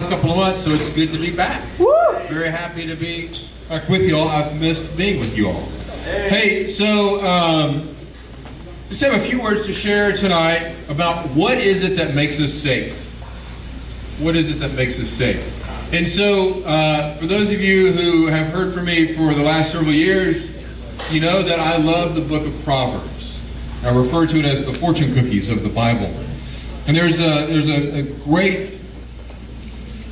couple of months, so it's good to be back. Woo! Very happy to be back with you all. I've missed being with you all. Hey, so just have a few words to share tonight about what is it that makes us safe. What is it that makes us safe? And so, for those of you who have heard from me for the last several years, you know that I love the book of Proverbs. I refer to it as the fortune cookies of the Bible. And there's a great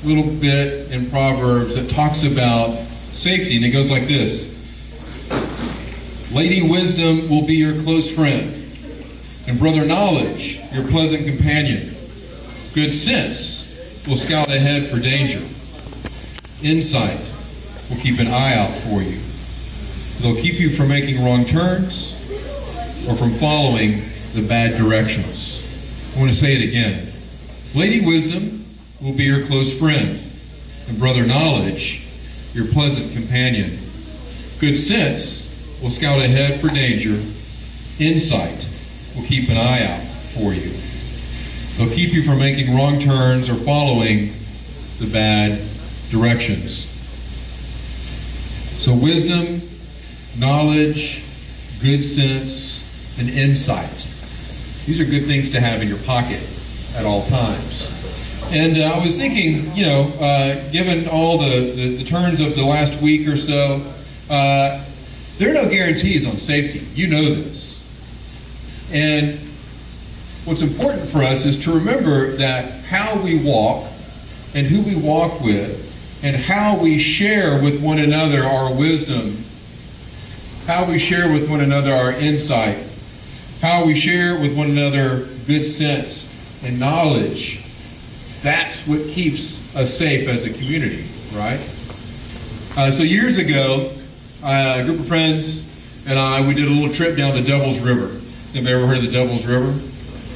little bit in Proverbs that talks about safety, and it goes like this. Lady Wisdom will be your close friend, and Brother Knowledge your pleasant companion. Good sense will scout ahead for danger. Insight will keep an eye out for you. They'll keep you from making wrong turns or from following the bad directions. I want to say it again. Lady Wisdom will be your close friend, and Brother Knowledge your pleasant companion. Good sense will scout ahead for danger. Insight will keep an eye out for you. They'll keep you from making wrong turns or following the bad directions. So wisdom, knowledge, good sense, and insight. These are good things to have in your pocket at all times. And I was thinking, given all the turns of the last week or so, there are no guarantees on safety. You know this. And what's important for us is to remember that how we walk and who we walk with and how we share with one another our wisdom, how we share with one another our insight, how we share with one another good sense and knowledge, that's what keeps us safe as a community, right? So years ago, a group of friends and we did a little trip down the Devil's River. Anybody ever heard of the Devil's River?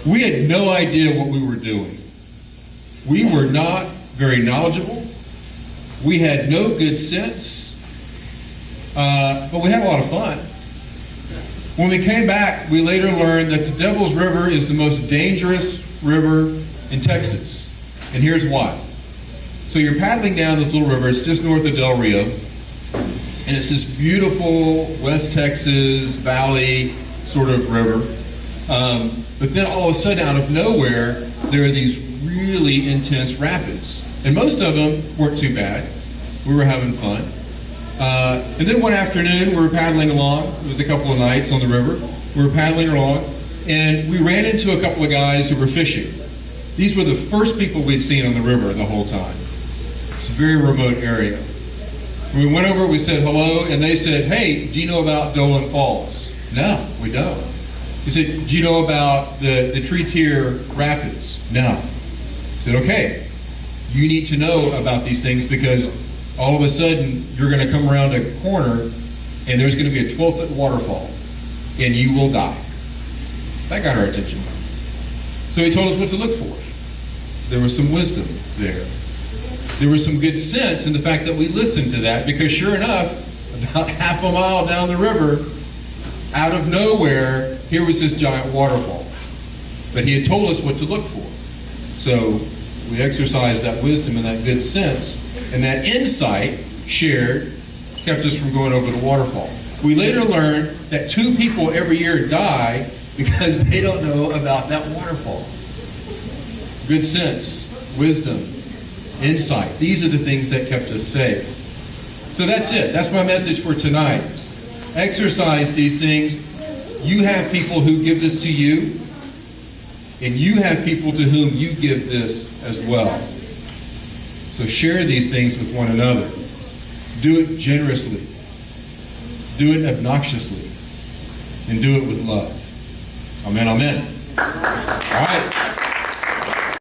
We had no idea what we were doing. We were not very knowledgeable. We had no good sense. But we had a lot of fun. When we came back, we later learned that the Devil's River is the most dangerous river in Texas. And here's why. So you're paddling down this little river. It's just north of Del Rio. And it's this beautiful West Texas valley sort of river. But then all of a sudden, out of nowhere, there are these really intense rapids. And most of them weren't too bad. We were having fun. And then one afternoon, we were paddling along. It was a couple of nights on the river. We were paddling along, and we ran into a couple of guys who were fishing. These were the first people we'd seen on the river the whole time. It's a very remote area. We went over, we said hello, and they said, "Hey, do you know about Dolan Falls?" "No, we don't." He said, "Do you know about the Tree Tier Rapids?" "No." I said, "Okay, you need to know about these things because all of a sudden you're going to come around a corner and there's going to be a 12-foot waterfall and you will die." That got our attention. So he told us what to look for. There was some wisdom there. There was some good sense in the fact that we listened to that because sure enough, about half a mile down the river, out of nowhere, here was this giant waterfall. But he had told us what to look for. So we exercised that wisdom and that good sense, and that insight shared kept us from going over the waterfall. We later learned that 2 people every year die because they don't know about that waterfall. Good sense, wisdom, insight. These are the things that kept us safe. So that's it. That's my message for tonight. Exercise these things. You have people who give this to you, and you have people to whom you give this as well. So share these things with one another. Do it generously. Do it obnoxiously. And do it with love. Amen, amen. All right.